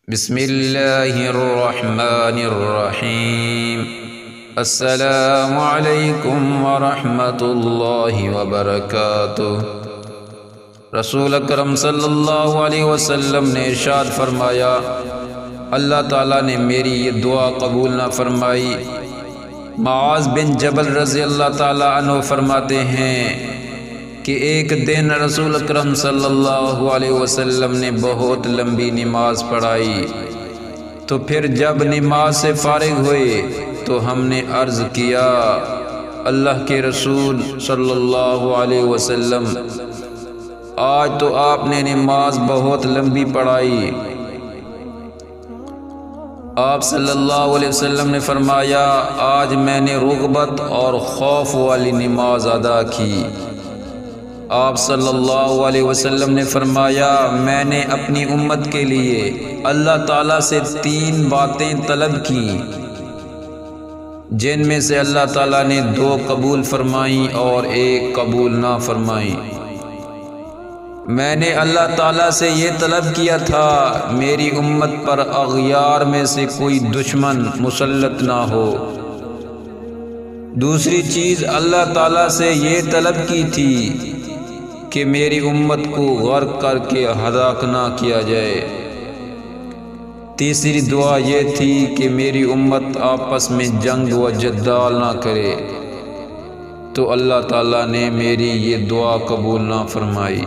بسم اللہ الرحمن الرحیم۔ السلام علیکم ورحمۃ اللہ وبرکاتہ۔ رسول اکرم صلی اللہ علیہ وسلم نے ارشاد فرمایا، اللہ تعالیٰ نے میری یہ دعا قبول نہ فرمائی۔ معاذ بن جبل رضی اللہ تعالیٰ عنہ فرماتے ہیں کہ ایک دن رسول اکرم صلی اللہ علیہ وسلم نے بہت لمبی نماز پڑھائی، تو پھر جب نماز سے فارغ ہوئے تو ہم نے عرض کیا، اللہ کے رسول صلی اللہ علیہ وسلم، آج تو آپ نے نماز بہت لمبی پڑھائی۔ آپ صلی اللہ علیہ وسلم نے فرمایا، آج میں نے رغبت اور خوف والی نماز ادا کی۔ آپ صلی اللہ علیہ وسلم نے فرمایا، میں نے اپنی امت کے لیے اللہ تعالیٰ سے 3 باتیں طلب کی، جن میں سے اللہ تعالیٰ نے 2 قبول فرمائیں اور 1 قبول نہ فرمائیں۔ میں نے اللہ تعالیٰ سے یہ طلب کیا تھا، میری امت پر اغیار میں سے کوئی دشمن مسلط نہ ہو۔ دوسری چیز اللہ تعالیٰ سے یہ طلب کی تھی کہ میری امت کو غرق کر کے ہلاک نہ کیا جائے۔ تیسری دعا یہ تھی کہ میری امت آپس میں جنگ و جدال نہ کرے، تو اللہ تعالیٰ نے میری یہ دعا قبول نہ فرمائی۔